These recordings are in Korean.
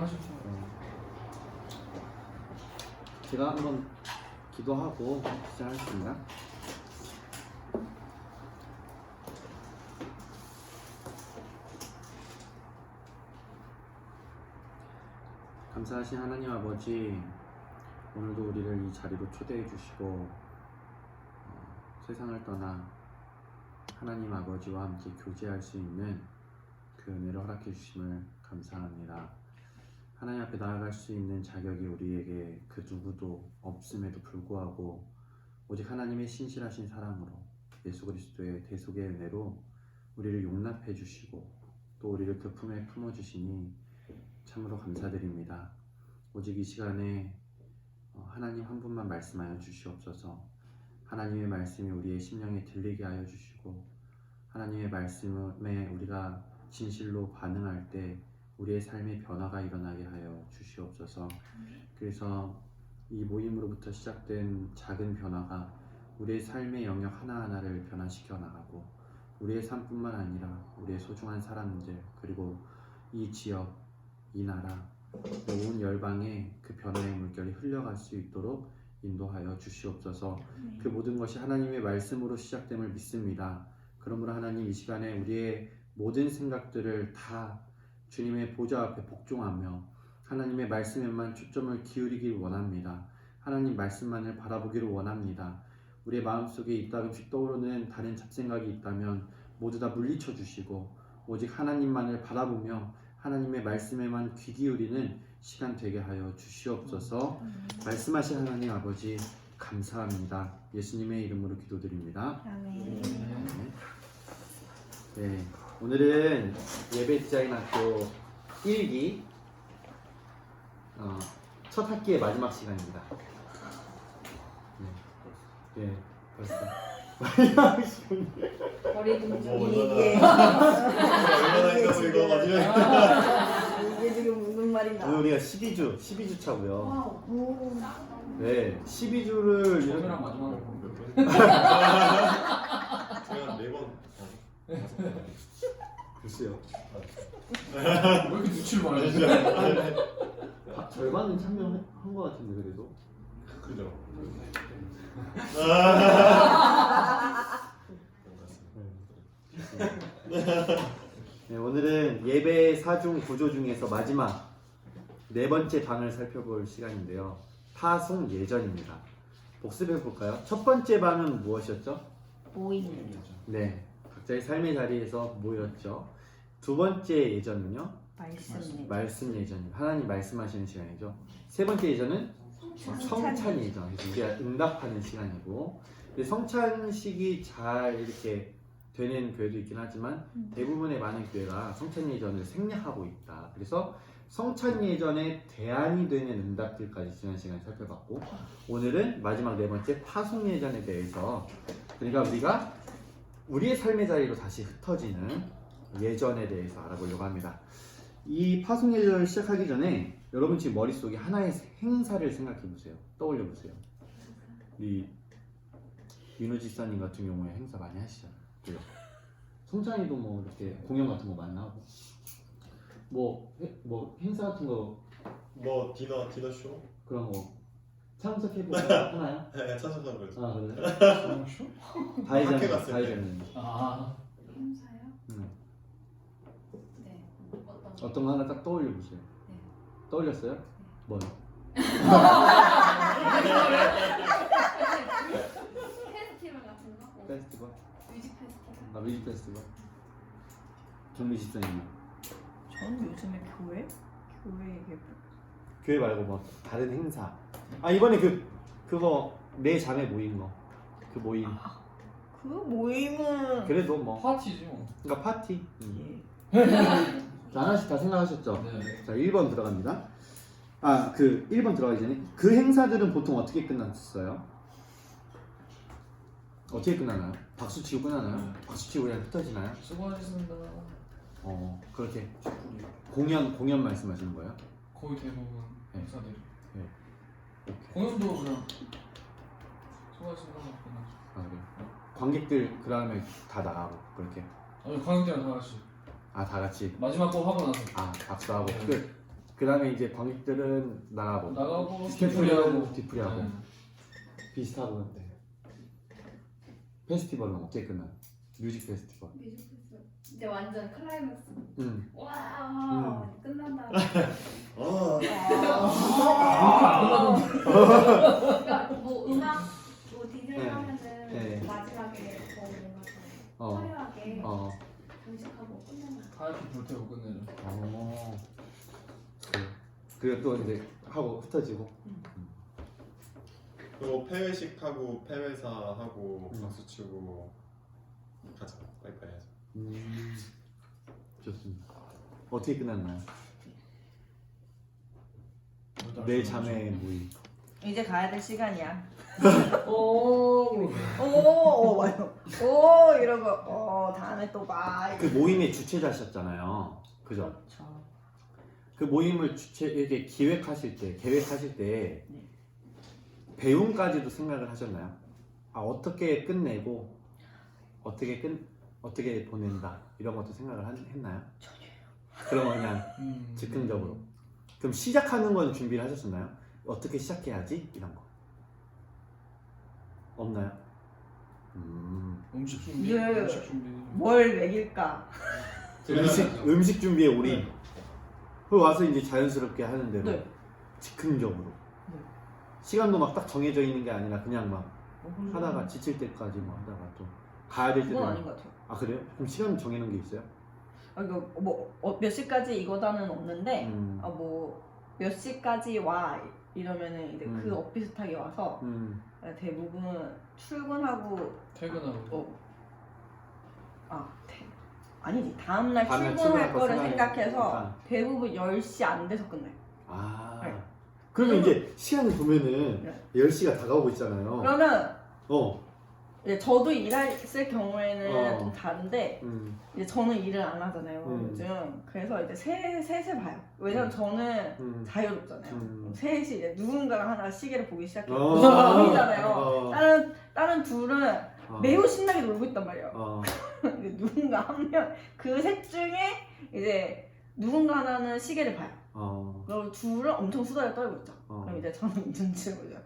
하십시오. 제가 한번 기도하고 시작하겠습니다. 감사하신 하나님 아버지, 오늘도 우리를 이 자리로 초대해 주시고 세상을 떠나 하나님 아버지와 함께 교제할 수 있는 그 은혜를 허락해 주심을 감사합니다. 하나님 앞에 나아갈 수 있는 자격이 우리에게 그 누구도 없음에도 불구하고 오직 하나님의 신실하신 사랑으로 예수 그리스도의 대속의 은혜로 우리를 용납해 주시고 또 우리를 그 품에 품어 주시니 참으로 감사드립니다. 오직 이 시간에 하나님 한 분만 말씀하여 주시옵소서. 하나님의 말씀이 우리의 심령에 들리게 하여 주시고 하나님의 말씀에 우리가 진실로 반응할 때 우리의 삶의 변화가 일어나게 하여 주시옵소서. 그래서 이 모임으로부터 시작된 작은 변화가 우리의 삶의 영역 하나하나를 변화시켜 나가고 우리의 삶뿐만 아니라 우리의 소중한 사람들 그리고 이 지역, 이 나라, 온 열방에 그 변화의 물결이 흘러갈 수 있도록 인도하여 주시옵소서. 그 모든 것이 하나님의 말씀으로 시작됨을 믿습니다. 그러므로 하나님 이 시간에 우리의 모든 생각들을 다 주님의 보좌 앞에 복종하며 하나님의 말씀에만 초점을 기울이길 원합니다. 하나님 말씀만을 바라보기를 원합니다. 우리의 마음속에 이따금씩 떠오르는 다른 잡생각이 있다면 모두 다 물리쳐 주시고 오직 하나님만을 바라보며 하나님의 말씀에만 귀 기울이는 시간 되게 하여 주시옵소서. 말씀하신 하나님 아버지 감사합니다. 예수님의 이름으로 기도드립니다. 아멘. 네, 오늘은 예배 디자인 학교 1기 첫 학기의 마지막 시간입니다. 네, 벌써 마지막 시간. 이게 얼마나 읽어가지고 이게 지금 무슨 말인가? 오늘 우리가 12주 차고요. 오. 네, 12주를 처음이랑 마지막을 제가 4번 글쎄요. 왜 이렇게 눈치를 많이 주세요? 절반은 참여한 것 같은데 그래도. 그죠? 네, 오늘은 예배 4중 구조 중에서 마지막 4번째 방을 살펴볼 시간인데요. 파송 예전입니다. 복습해 볼까요? 첫 번째 방은 무엇이었죠? 모임. 네, 각자의 삶의 자리에서 모였죠. 두 번째 예전은요? 말씀 예전입니다. 하나님 말씀하시는 시간이죠. 세 번째 예전은 성찬 예전. 그래서 우리가 응답하는 시간이고, 근데 성찬식이 잘 이렇게 되는 교회도 있긴 하지만 대부분의 많은 교회가 성찬 예전을 생략하고 있다. 그래서 성찬 예전에 대안이 되는 응답들까지 지난 시간에 살펴봤고, 오늘은 마지막 4번째 파송 예전에 대해서, 그러니까 우리가 우리의 삶의 자리로 다시 흩어지는 예전에 대해서 알아보려고 합니다. 이 파송 예전을 시작하기 전에 여러분 지금 머릿속에 하나의 행사를 생각해 보세요. 떠올려 보세요. 우리 윤호 집사님 같은 경우에 행사 많이 하시잖아요. 그죠? 성찬이도 뭐 이렇게 공연 같은 거 많이 하고, 뭐 행사 같은 거 뭐 디너쇼? 그런 거 참석해 하나요? 네, 참석한 거죠. 아 그래? 학교 다이자는 갔을 때. 다이자는. 아, 행사요? 네. 어떤 거 하나 딱 떠올려 보세요. 네. 떠올렸어요? 뭐요? 페스티벌 같은 거? 페스티벌? 뮤직 페스티벌. 아 뮤직 페스티벌. 경미 집사님. 저는 요즘에 교회 얘기. 교회 말고 뭐 다른 행사. 아 이번에 그거 내 자매 모인 거. 그 모임. 그 모임은 그래도 뭐 파티지 뭐. 그러니까 파티. 예. 자, 하나씩 다 생각하셨죠? 네. 자 1번 들어갑니다. 아 그 1번 들어가기 전에 그 행사들은 보통 어떻게 끝났어요? 어떻게 끝나나요? 박수 치고 끝나나요? 박수 치고 그냥 흩어지나요? 수고하셨습니다. 그렇게 공연 말씀하시는 거예요? 거의 대부분 네. 행사들이. 네. 공연도 그냥 수고하셨습니다. 끝나죠. 아 그래요? 관객들 그 다음에 다 나가고 그렇게. 아니 관객들이랑 다 같이 아 다 같이. 마지막 거 하고 나서. 아 박수하고 네. 끝. 그 다음에 이제 관객들은 나가고 나가고 스태프는 뒤풀이하고 네. 비슷하고. 네. 페스티벌은 어떻게 끝나? 뮤직 페스티벌. 뮤직비디오 이제 완전 클라이맥스. 응. 와 끝난다. 그러니까 뭐 음악 뭐 디제이 네. 하면은 네. 마지막에 뭐 뭔가 어. 좀 화려하게 어. 장식하고 끝내는. 하얗게 불태우고 끝내는. 어. 그리고 또 이제 하고 흩어지고. 그리고 폐회식 하고 폐회사 하고 음. 박수 치고 가자. 빠이빠이 하자. 좋습니다. 어떻게 끝났나요? 내 자매 모임. 이제 가야 될 시간이야. 오. 오 맞아. 오 이러고 다음에 또 봐. 그 모임의 주최자셨잖아요. 그죠? 그렇죠. 그 모임을 이렇게 계획하실 때 네. 배움까지도 생각을 하셨나요? 아 어떻게 끝내고 어떻게 보낸다 이런 것도 생각을 했나요? 전혀요. 그럼 그냥 즉흥적으로. 그럼 시작하는 건 준비를 하셨었나요? 어떻게 시작해야지 이런 거 없나요? 음식 준비. 예. 음식 준비. 뭘 먹일까? 음식 준비에 올인. 그 와서 이제 자연스럽게 하는 대로 네. 즉흥적으로. 네. 시간도 막 딱 정해져 있는 게 아니라 그냥 막 하다가 지칠 때까지 뭐 하다가 또 가야 될 때도. 그건 아닌 것 같아요. 아 그래요? 그럼 시간 정해놓은 게 있어요? 몇 시까지 이거다는 없는데 뭐 몇 시까지 와 이러면은 이제 그 엇비슷하게 와서 대부분 출근하고 퇴근하고. 아니지 다음날 다음날 출근할 출근할 거 거를 생각해. 생각해서 그러니까. 대부분 10시 안 돼서 끝나요. 아 네. 그러면 이제 시간을 보면은 네. 10시가 다가오고 있잖아요. 그러면 어. 이제 저도 일했을 경우에는 어. 좀 다른데 이제 저는 일을 안 하잖아요 요즘. 그래서 이제 셋에 봐요. 왜냐면 저는 자유롭잖아요. 셋이 이제 누군가가 하나 시계를 보기 시작해요. 보이잖아요. 다른 둘은 매우 신나게 놀고 있단 말이에요. 이제 누군가 한 명, 그 셋 중에 이제 누군가 하나는 시계를 봐요. 그리고 둘은 엄청 수다를 떨고 있죠. 그럼 이제 저는 눈치를 보죠.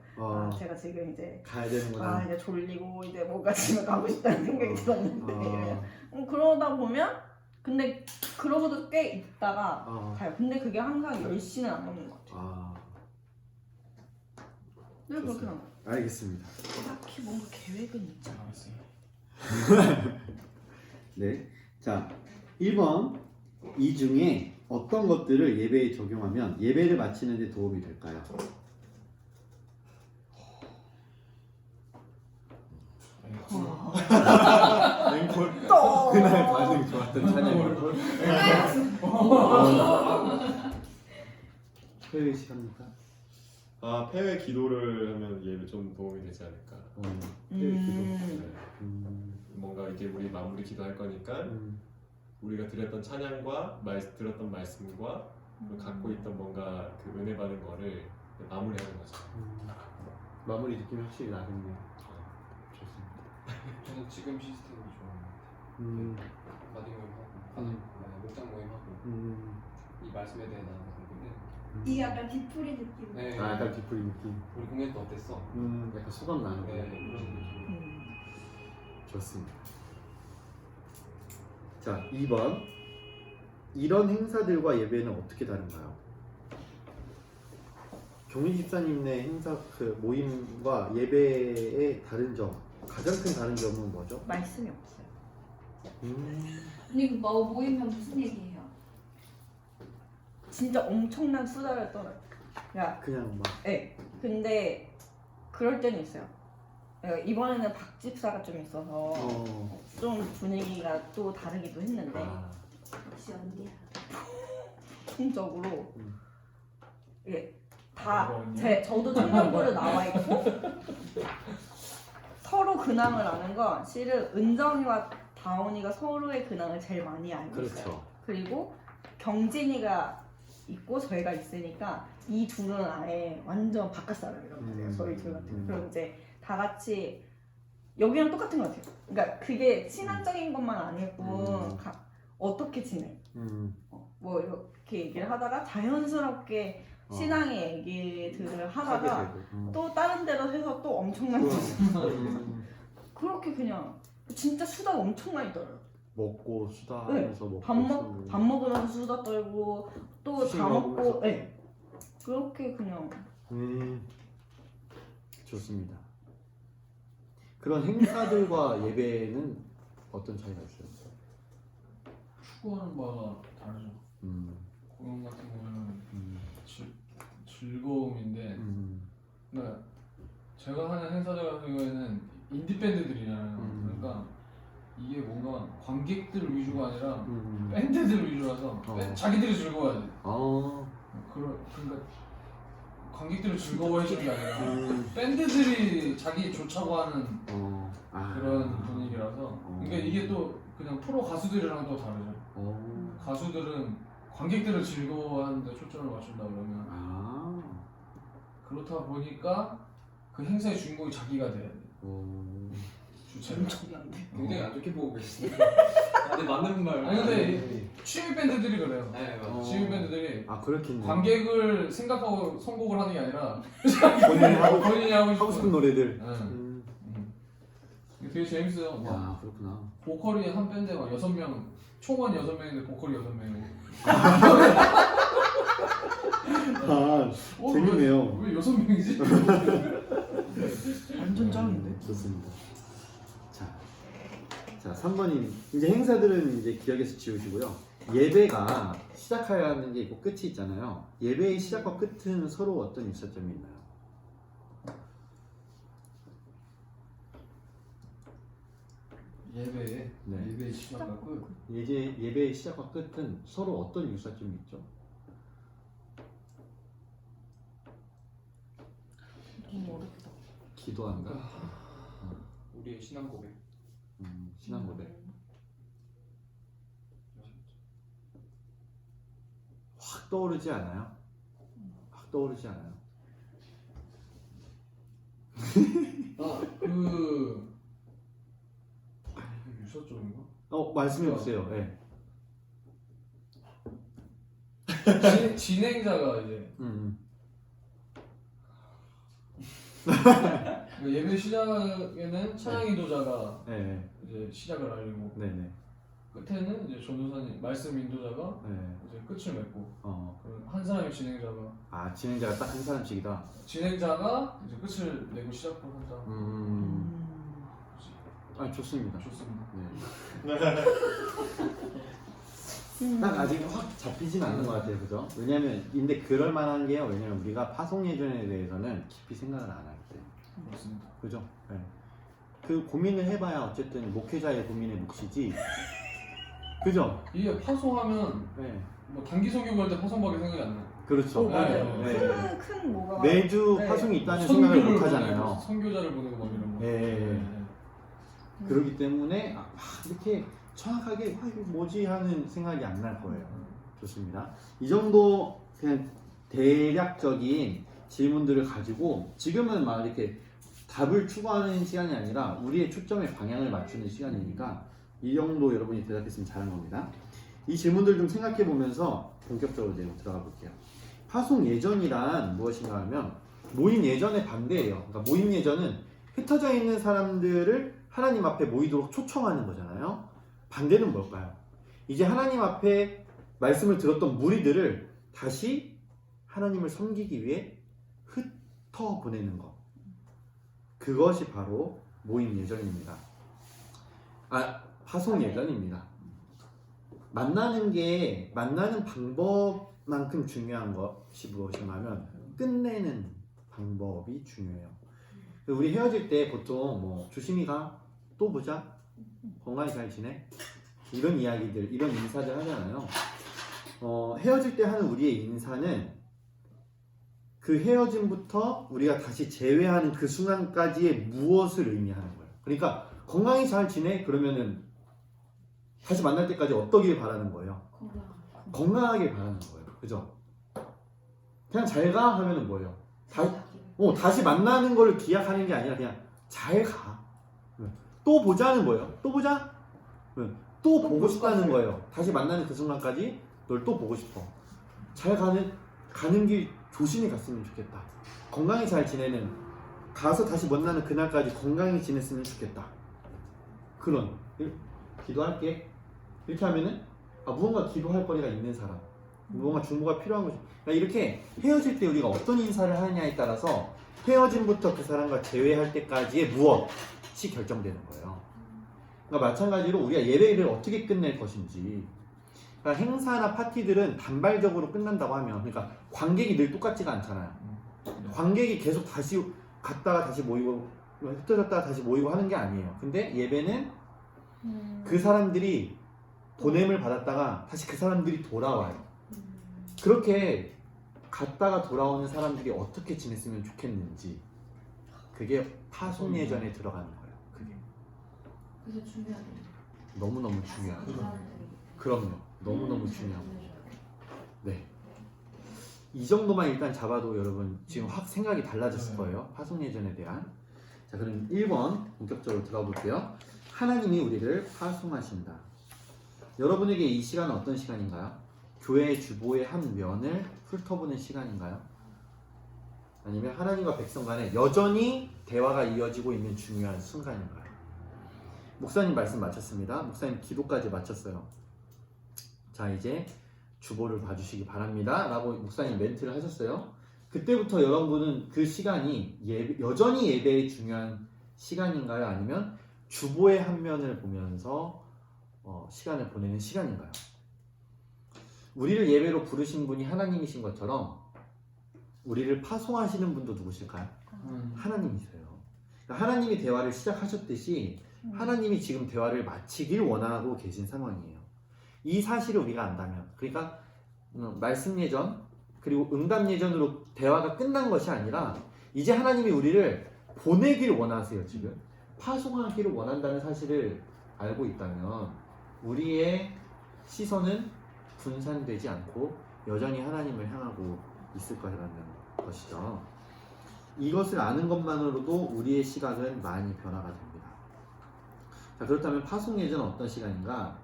제가 지금 이제 가야 되는구나. 이제 졸리고 이제 뭔가 집에 가고 싶다는 생각이 들었는데 그러다 보면 근데 그러고도 꽤 있다가 가요. 근데 그게 항상 10시는 안 넘는 것 같아요. 늘 그렇게 한 거예요. 알겠습니다. 딱히 뭔가 계획은 있지 않았어요. 네. 자, 1번. 이 중에 어떤 것들을 예배에 적용하면 예배를 마치는 데 도움이 될까요? 앵콜. 그날 반응 좋았던 찬양이. 회의식 합니까? 폐회 기도를 하면 예배 좀 도움이 되지 않을까. 회의 기도. 네. 뭔가 이게 우리 마무리 기도할 거니까 우리가 드렸던 찬양과 들었던 말씀과 갖고 있던 뭔가 그 은혜 받은 거를 마무리하는 거죠. 마무리 느낌이 확실히 나겠네요. 좋습니다. 저는 지금 시스템이 좋은 것 같아요. 가디 모임하고 목장 모임하고 이 말씀에 대해 나누는 건데 이 약간 뒤풀이 느낌. 네. 약간 뒤풀이 느낌. 우리 공연 때 어땠어? 약간 소감 나는 거. 네, 이런 느낌. 좋습니다. 자, 2번. 이런 행사들과 예배는 어떻게 다른가요? 경리 집사님네 행사 그 모임과 예배의 다른 점, 가장 큰 다른 점은 뭐죠? 말씀이 없어요. 아니 뭐 모이면 무슨 얘기해요? 진짜 엄청난 수다를 떨어요. 그러니까 그냥 막. 네. 근데 그럴 때는 있어요. 이번에는 박 집사가 좀 있어서 좀 분위기가 또 다르기도 했는데 역시 언니야. 통적으로 이게 아, 저도 청년부로 나와 있고 서로 근황을 아는 건 실은 은정이와 다온이가 서로의 근황을 제일 많이 알고 있어요. 그렇죠. 그리고 경진이가 있고 저희가 있으니까 이 둘은 아예 완전 바깥 사람이란 말이에요. 저희 둘 같은 경우. 그럼 이제 다 같이 여기랑 똑같은 것 같아요. 그러니까 그게 신앙적인 것만 아니고 어떻게 지내? 뭐 이렇게 얘기를 하다가 자연스럽게 신앙의 얘기들을 하다가 또 다른 데로 해서 또 엄청난 그렇게 그냥 진짜 수다 엄청 많이 떨어요. 먹고 수다하면서 먹고 밥 먹으면서 수다 떨고 또 술 다 먹고 먹으면서. 네. 그렇게 그냥 좋습니다. 그런 행사들과 예배는 어떤 차이가 있어요? 추구하는 바가 다르죠. 공연 같은 거는 즐거움인데 그러니까 제가 하는 행사들 같은 경우에는 인디 밴드들이잖아요. 그러니까 이게 뭔가 관객들 위주가 아니라 밴드들 위주라서 자기들이 즐거워야 돼. 그러니까 관객들을 즐거워해주는 게 아니라 밴드들이 자기 좋자고 하는 그런 분위기라서 그러니까 이게 또 그냥 프로 가수들이랑 또 다르죠. 가수들은 관객들을 즐거워하는 데 초점을 맞춘다 그러면 그렇다 보니까 그 행사의 주인공이 자기가 돼야 돼. 주체가. 굉장히 안 좋게 보고 계시네요. 근데 맞는 말. 아니 근데 취미 밴드들이 그래요. 네, 맞아요. 취미 밴드들이 그렇겠네. 관객을 생각하고 선곡을 하는 게 아니라 본인이 하고 싶은 노래들. 되게 재밌어요. 막 그렇구나. 보컬이 한 밴드에 막 6명, 총원 6명인데 보컬이 6명이고. 재밌네요. 왜 6명이지? 완전 짱인데. 좋습니다. 자 3번님 이제 행사들은 이제 기억에서 지우시고요. 예배가 시작하는 게 있고 끝이 있잖아요. 예배의 시작과 끝은 서로 어떤 일사점이 있나요? 예배의 시작과 끝. 예배의 시작과 끝은 서로 어떤 일사점이 있죠? 너무 어렵다. 기도한다. 우리의 신앙 고백. 신앙 고백. 확 떠오르지 않아요? 확 떠오르지 않아요? 유서점인가? 말씀해 보세요. 네. 진행자가 이제 예배 시작에는 찬양 인도자가 이제 시작을 알리고 끝에는 이제 전도사님 말씀 인도자가 이제 끝을 맺고 한 사람의 진행자가 진행자가 딱 한 사람씩이다. 진행자가 이제 끝을 내고 시작을 한다. 좋습니다. 좋습니다. 딱 아직 확 잡히진 않는 것 같아요, 그죠? 근데 그럴 만한 게요. 왜냐면 우리가 파송 예전에 대해서는 깊이 생각을 안 하기 때문에. 그렇습니다. 그죠? 네. 그 고민을 해봐야 어쨌든 목회자의 고민의 몫이지. 그죠? 이게 파송하면 뭐 단기 설교할 때 파송밖에 생각이 안 나요. 그렇죠. 맞아요. 큰 뭐가 매주 파송이 있다는 생각을 못 하잖아요. 선교자를 보내고 막 이런 거. 그렇기 때문에 이렇게 정확하게 이거 뭐지 하는 생각이 안 날 거예요. 좋습니다. 이 정도 그냥 대략적인 질문들을 가지고 지금은 막 이렇게 답을 추구하는 시간이 아니라 우리의 초점의 방향을 맞추는 시간이니까 이 정도 여러분이 대답했으면 잘한 겁니다. 이 질문들 좀 생각해 보면서 본격적으로 내용 들어가 볼게요. 파송 예전이란 무엇인가 하면 모임 예전의 반대예요. 그러니까 모임 예전은 흩어져 있는 사람들을 하나님 앞에 모이도록 초청하는 거잖아요. 반대는 뭘까요? 이제 하나님 앞에 말씀을 들었던 무리들을 다시 하나님을 섬기기 위해 흩어 보내는 것. 그것이 바로 모임 예전입니다. 파송 예전입니다. 만나는 방법만큼 중요한 것이 무엇인가 하면 끝내는 방법이 중요해요. 우리 헤어질 때 보통 뭐 조심히 가, 또 보자, 건강히 잘 지내, 이런 이야기들, 이런 인사들 하잖아요. 헤어질 때 하는 우리의 인사는 그 헤어짐부터 우리가 다시 재회하는 그 순간까지의 무엇을 의미하는 거예요. 그러니까 건강히 잘 지내? 그러면은 다시 만날 때까지 어떠길 바라는 거예요? 건강하게 바라는 거예요. 그죠? 그냥 잘 가 하면은 뭐예요? 다시 만나는 걸 기약하는 게 아니라 그냥 잘 가. 또 보자는 뭐예요? 또 보자? 또 보고 싶다는 거예요. 다시 만나는 그 순간까지 널 또 보고 싶어. 잘 가는 길 조심히 갔으면 좋겠다. 건강히 잘 지내는, 가서 다시 만나는 그날까지 건강히 지냈으면 좋겠다. 그런 기도할게. 이렇게 하면은 무언가 기도할 거리가 있는 사람, 무언가 중보가 필요한 거죠. 그러니까 이렇게 헤어질 때 우리가 어떤 인사를 하느냐에 따라서 헤어짐부터 그 사람과 재회할 때까지의 무엇이 결정되는 거예요. 그러니까 마찬가지로 우리가 예배를 어떻게 끝낼 것인지, 그러니까 행사나 파티들은 단발적으로 끝난다고 하면, 그러니까 관객이 늘 똑같지가 않잖아요. 관객이 계속 다시 갔다가 다시 모이고 흩어졌다가 다시 모이고 하는 게 아니에요. 근데 예배는 그 사람들이 보냄을 받았다가 다시 그 사람들이 돌아와요. 그렇게 갔다가 돌아오는 사람들이 어떻게 지냈으면 좋겠는지, 그게 파송 예전에 들어가는 거예요. 그게 그래서 중요하네요. 너무너무 중요하죠. 그럼요. 너무너무 중요하고. 네. 이 정도만 일단 잡아도 여러분 지금 확 생각이 달라졌을 거예요. 파송 예전에 대한. 자, 그럼 1번 본격적으로 들어가 볼게요. 하나님이 우리를 파송하신다. 여러분에게 이 시간은 어떤 시간인가요? 교회의 주보의 한 면을 훑어보는 시간인가요? 아니면 하나님과 백성 간에 여전히 대화가 이어지고 있는 중요한 순간인가요? 목사님 말씀 마쳤습니다. 목사님 기도까지 마쳤어요. 자, 이제 주보를 봐주시기 바랍니다 라고 목사님 멘트를 하셨어요. 그때부터 여러분은 그 시간이 여전히 예배의 중요한 시간인가요? 아니면 주보의 한 면을 보면서 시간을 보내는 시간인가요? 우리를 예배로 부르신 분이 하나님이신 것처럼 우리를 파송하시는 분도 누구실까요? 하나님이세요. 그러니까 하나님이 대화를 시작하셨듯이 하나님이 지금 대화를 마치길 원하고 계신 상황이에요. 이 사실을 우리가 안다면, 그러니까 말씀 예전 그리고 응답 예전으로 대화가 끝난 것이 아니라 이제 하나님이 우리를 보내길 원하세요. 지금 파송하기를 원한다는 사실을 알고 있다면 우리의 시선은 분산되지 않고 여전히 하나님을 향하고 있을 거라는 것이죠. 이것을 아는 것만으로도 우리의 시각은 많이 변화가 됩니다. 자, 그렇다면 파송 예전은 어떤 시간인가?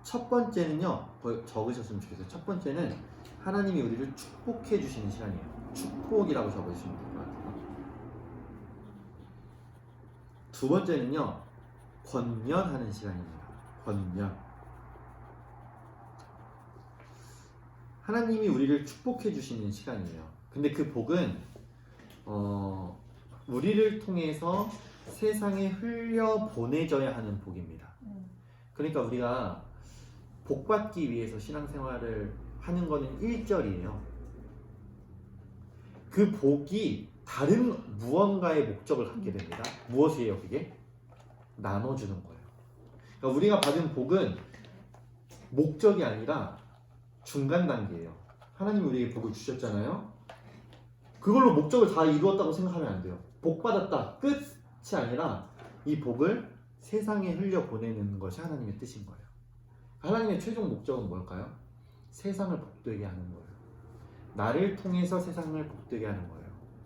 첫 번째는요, 적으셨으면 좋겠어요. 첫 번째는 하나님이 우리를 축복해 주시는 시간이에요. 축복이라고 적으시면 될 것 같아요. 두 번째는요, 권면하는 시간입니다. 권면. 하나님이 우리를 축복해 주시는 시간이에요. 근데 그 복은 우리를 통해서 세상에 흘려 보내져야 하는 복입니다. 그러니까 우리가 복 받기 위해서 신앙생활을 하는 거는 1절이에요. 그 복이 다른 무언가의 목적을 갖게 됩니다. 무엇이에요, 그게? 나눠주는 거예요. 그러니까 우리가 받은 복은 목적이 아니라 중간 단계예요. 하나님이 우리에게 복을 주셨잖아요. 그걸로 목적을 다 이루었다고 생각하면 안 돼요. 복 받았다, 끝이 아니라 이 복을 세상에 흘려 보내는 것이 하나님의 뜻인 거예요. 하나님의 최종 목적은 뭘까요? 세상을 복되게 하는 거예요. 나를 통해서 세상을 복되게 하는 거예요.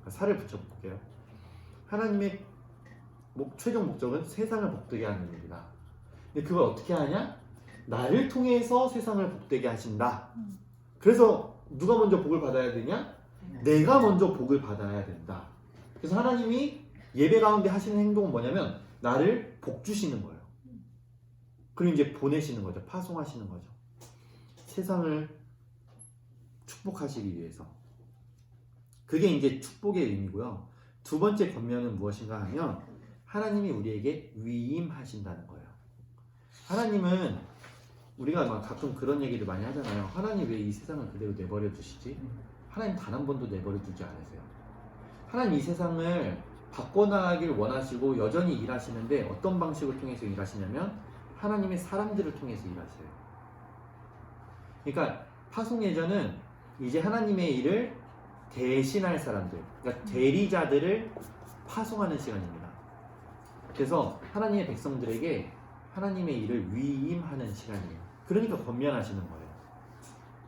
살을 붙여볼게요. 하나님의 최종 목적은 세상을 복되게 하는 일이다. 근데 그걸 어떻게 하냐? 나를 통해서 세상을 복되게 하신다. 그래서 누가 먼저 복을 받아야 되냐? 내가 먼저 복을 받아야 된다. 그래서 하나님이 예배 가운데 하시는 행동은 뭐냐면 나를 복 주시는 거예요. 그리고 이제 보내시는 거죠. 파송하시는 거죠. 세상을 축복하시기 위해서. 그게 이제 축복의 의미고요. 두 번째 권면은 무엇인가 하면 하나님이 우리에게 위임하신다는 거예요. 하나님은 우리가 막 가끔 그런 얘기를 많이 하잖아요. 하나님 왜 이 세상을 그대로 내버려 두시지? 하나님 단 한 번도 내버려 두지 않으세요. 하나님 이 세상을 바꿔나가길 원하시고 여전히 일하시는데 어떤 방식을 통해서 일하시냐면 하나님의 사람들을 통해서 일하세요. 그러니까 파송 예전은 이제 하나님의 일을 대신할 사람들, 그러니까 대리자들을 파송하는 시간입니다. 그래서 하나님의 백성들에게 하나님의 일을 위임하는 시간이에요. 그러니까 권면하시는 거예요.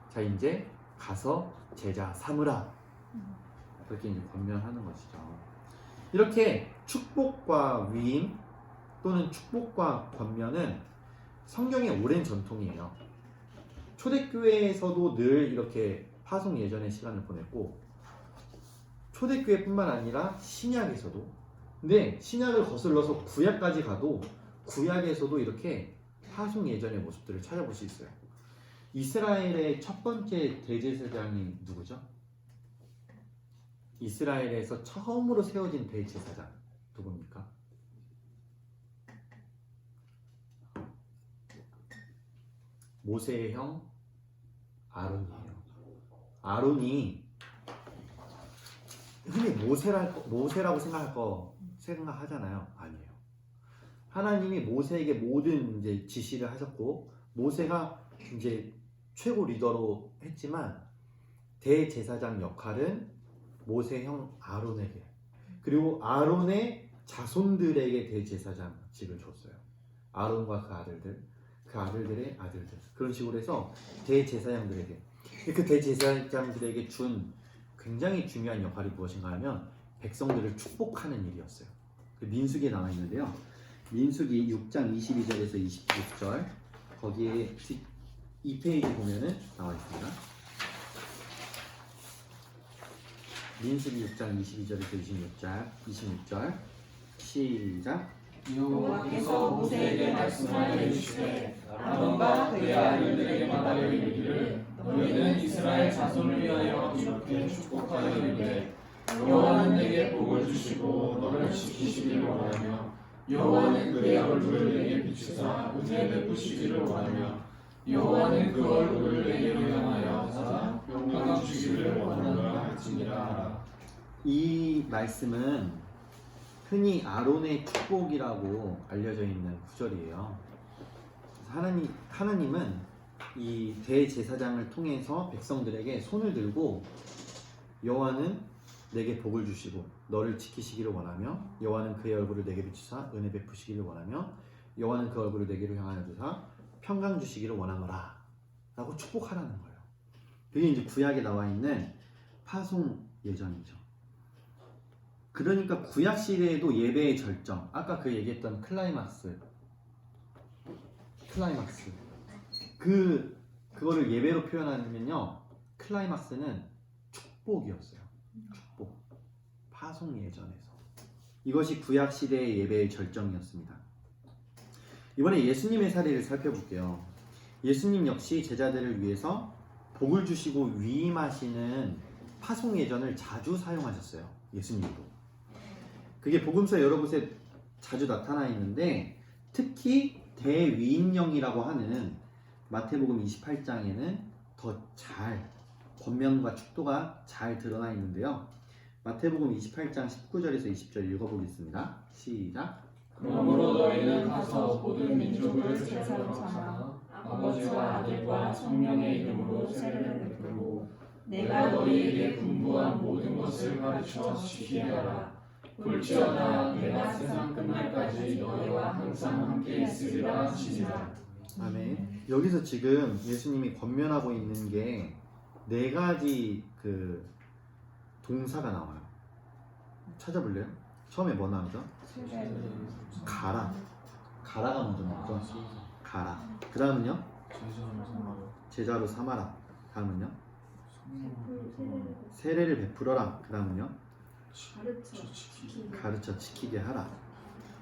자, 이제 가서 제자 삼으라. 그렇게 이제 권면하는 것이죠. 이렇게 축복과 위임 또는 축복과 권면은 성경의 오랜 전통이에요. 초대교회에서도 늘 이렇게 파송 예전의 시간을 보냈고 초대교회뿐만 아니라 신약에서도 근데 신약을 거슬러서 구약까지 가도 구약에서도 이렇게 파송 예전의 모습들을 찾아볼 수 있어요. 이스라엘의 첫 번째 대제사장이 누구죠? 이스라엘에서 처음으로 세워진 대제사장 누굽니까? 모세의 형 아론이에요. 아론이 흔히 모세라고 생각하잖아요. 아니에요. 하나님이 모세에게 모든 이제 지시를 하셨고 모세가 이제 최고 리더로 했지만 대제사장 역할은 모세 형 아론에게 그리고 아론의 자손들에게 대제사장직을 줬어요. 아론과 그 아들들의 아들들 그런 식으로 해서 대제사장들에게 그 대제사장들에게 준 굉장히 중요한 역할이 무엇인가 하면 백성들을 축복하는 일이었어요. 민수기에 나와 있는데요. 민수기 6장 22절에서 26절 거기에 2페이지 보면은 나와 있습니다. 민수기 6장 22절에서 26절 시작. 여호와께서 모세에게 말씀하여 이르시되 아론과 그의 아들들에게 말하여 이르기를 너희는 이스라엘 자손을 위하여 이렇게 축복하여 이르되 여호와는 내게 복을 주시고 너를 지키시기를 원하며 여호와는 그의 얼굴을 내게 비추사 은혜 베푸시기를 원하며 여호와는 그 얼굴을 내게로 향하여 평강 주시기를 원하노라 할지니라. 이 말씀은 흔히 아론의 축복이라고 알려져 있는 구절이에요. 하나님은 이 대제사장을 통해서 백성들에게 손을 들고 여호와는 내게 복을 주시고 너를 지키시기를 원하며 여호와는 그의 얼굴을 내게 비추사 은혜 베푸시기를 원하며 여호와는 그 얼굴을 내게로 향하여 두사 평강 주시기를 원하노라 라고 축복하라는 거예요. 그게 이제 구약에 나와 있는 파송 예전이죠. 그러니까 구약 시대에도 예배의 절정, 아까 그 얘기했던 클라이막스 그거를 예배로 표현하면요, 클라이막스는 축복이었어요. 축복, 파송 예전에서 이것이 구약 시대의 예배의 절정이었습니다. 이번에 예수님의 사례를 살펴볼게요. 예수님 역시 제자들을 위해서 복을 주시고 위임하시는 파송 예전을 자주 사용하셨어요. 예수님도. 그게 복음서 여러 곳에 자주 나타나 있는데 특히 대위임령이라고 하는 마태복음 28장에는 더 잘 권면과 축도가 잘 드러나 있는데요. 마태복음 28장 19절에서 20절 읽어보겠습니다. 시작. 그러므로 너희는 가서 모든 민족을 제사로 삼아 아버지와 아들과 성령의 이름으로 세례를 베풀고 내가 너희에게 분부한 모든 것을 가르쳐 지키게 하라. 볼지어다 내가 세상 끝날까지 너희와 항상 함께 있으리라 하시니라. 아멘. 여기서 지금 예수님이 권면하고 있는 게 네 가지 그 동사가 나와요. 찾아볼래요? 처음에 뭐 나오죠? 가라. 가라가 먼저 나오죠. 가라. 그 다음은요? 제자로 삼아라. 다음은요? 세례를 베풀어라. 그 다음은요? 가르쳐 지키게 하라.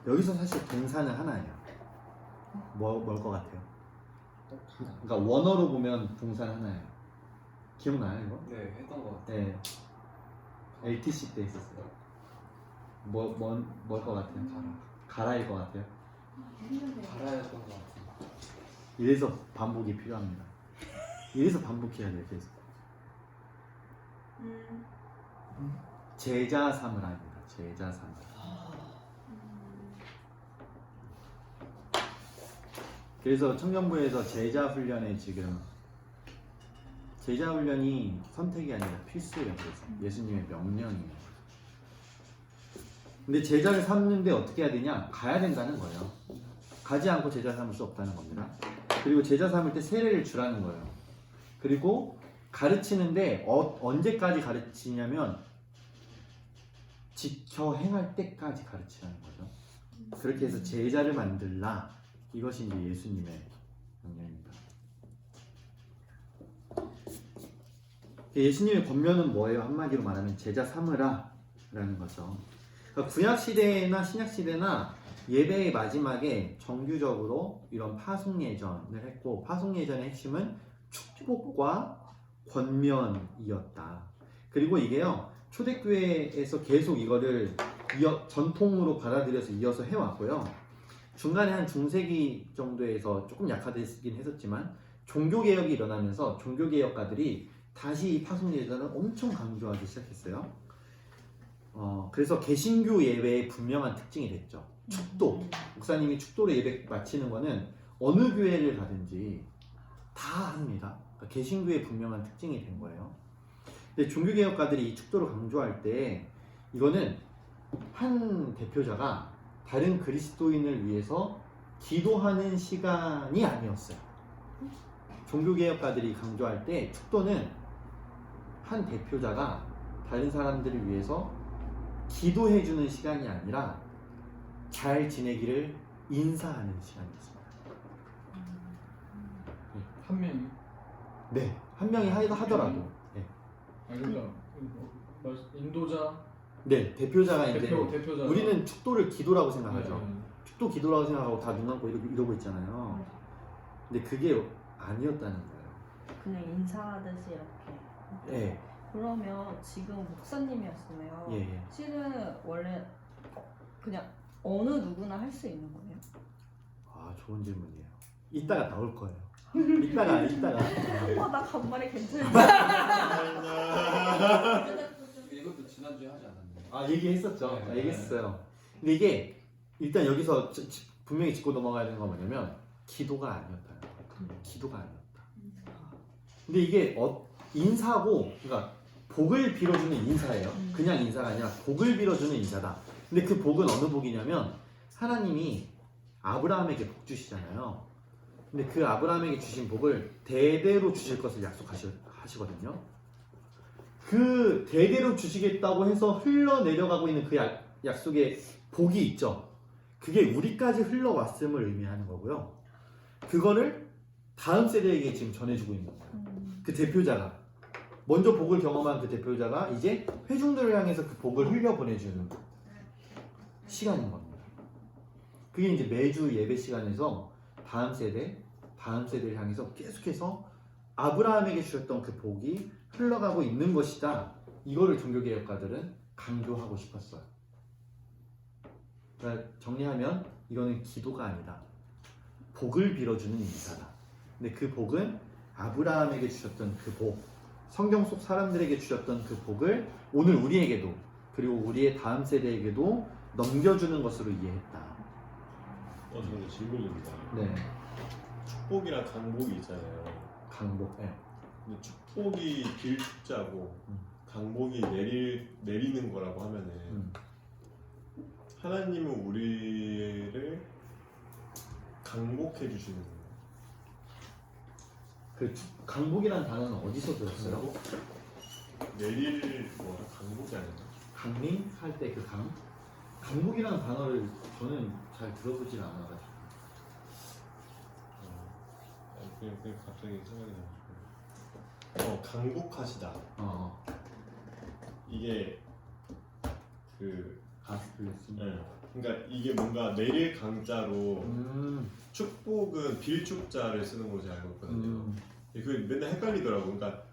여기서 사실 동사는 하나예요. 뭘 것 같아요? 그러니까 원어로 보면 동사는 하나예요. 기억나요 이거? 네, 했던 것 같아요. 네. LTC 때 있었어요. 뭘 것 같아요? 가라일 것 같아요. 갈아였던 것 같아요. 이래서 반복이 필요합니다. 이래서 반복해야 돼요. 계속. 제자 삼으라입니다. 제자 삼으라. 그래서 청년부에서 제자 훈련에 지금 제자 훈련이 선택이 아니라 필수예요. 그래서 예수님의 명령이에요. 근데 제자를 삼는데 어떻게 해야 되냐? 가야 된다는 거예요. 가지 않고 제자 삼을 수 없다는 겁니다. 그리고 제자 삼을 때 세례를 주라는 거예요. 그리고 가르치는데 언제까지 가르치냐면 지켜 행할 때까지 가르치라는 거죠. 그렇게 해서 제자를 만들라. 이것이 이제 예수님의 명령입니다. 예수님의 권면은 뭐예요? 한마디로 말하면 제자 삼으라 라는 거죠. 그러니까 구약시대나 신약시대나 예배의 마지막에 정규적으로 이런 파송예전을 했고, 파송예전의 핵심은 축복과 권면이었다. 그리고 이게요, 초대교회에서 계속 이거를 전통으로 받아들여서 이어서 해왔고요. 중간에 한 중세기 정도에서 조금 약화되긴 했었지만 종교개혁이 일어나면서 종교개혁가들이 다시 이 파송예전을 엄청 강조하기 시작했어요. 그래서 개신교 예배의 분명한 특징이 됐죠. 축도. 목사님이 축도로 예배 마치는 거는 어느 교회를 가든지 다 합니다. 그러니까 개신교의 분명한 특징이 된 거예요. 근데 종교개혁가들이 이 축도를 강조할 때 이거는 한 대표자가 다른 그리스도인을 위해서 기도하는 시간이 아니었어요. 종교개혁가들이 강조할 때 축도는 한 대표자가 다른 사람들을 위해서 기도해주는 시간이 아니라 잘 지내기를 인사하는 시간이었습니다. 한 명이. 네, 한 명이 하더라도. 네. 그러니까 인도자. 네, 대표자가 이제 대표자. 우리는 축도를 기도라고 생각하죠. 네. 축도 기도라고 생각하고 다 눈 감고 이러고 있잖아요. 근데 그게 아니었다는 거예요. 그냥 인사하듯이 이렇게. 네. 그러면 지금 목사님이었으면 예. 실은 원래 그냥 어느 누구나 할 수 있는 거예요? 아, 좋은 질문이에요. 이따가 나올 거예요. 이따가. 나 간만에 괜찮아. 이것도 지난주에 하지 않았나요? 아, 얘기했었죠. 네. 얘기했어요. 근데 이게 일단 여기서 분명히 짚고 넘어가야 되는 건 뭐냐면 기도가 아니었다는 거예요. 기도가 아니었다. 근데 이게 인사고, 그러니까 복을 빌어주는 인사예요. 그냥 인사가 아니라 복을 빌어주는 인사다. 근데 그 복은 어느 복이냐면 하나님이 아브라함에게 복 주시잖아요. 근데 그 아브라함에게 주신 복을 대대로 주실 것을 약속하시거든요. 그 대대로 주시겠다고 해서 흘러내려가고 있는 그 약속의 복이 있죠. 그게 우리까지 흘러왔음을 의미하는 거고요. 그거를 다음 세대에게 지금 전해주고 있는 거예요. 그 대표자가 먼저 복을 경험한 그 대표자가 이제 회중들을 향해서 그 복을 흘려보내주는 시간인 겁니다. 그게 이제 매주 예배 시간에서 다음 세대를 향해서 계속해서 아브라함에게 주셨던 그 복이 흘러가고 있는 것이다. 이거를 종교개혁가들은 강조하고 싶었어요. 그러니까 정리하면 이거는 기도가 아니다. 복을 빌어주는 인사다. 근데 그 복은 아브라함에게 주셨던 그 복, 성경 속 사람들에게 주셨던 그 복을 오늘 우리에게도, 그리고 우리의 다음 세대에게도 넘겨주는 것으로 이해했다. 저는 질문입니다. 네, 축복이랑 강복이 있잖아요. 강복. 네. 근데 축복이 빌축자고 음. 강복이 내리는 거라고 하면은 하나님은 우리를 강복해 주시는 거예요. 그 강복이라는 단어는 어디서 들었어요? 내릴 뭐라 강복이 아닌가? 강림할 때 그 강복이라는 단어를 저는 잘 들어보질 않아가지고. 그냥 갑자기 생각이 나가지고. 강복하시다. 이게 그 가스플레스. 네. 그러니까 이게 뭔가 내릴 강자로 축복은 빌축자를 쓰는 걸로 제가 알고 있거든요. 그 맨날 헷갈리더라고. 그러니까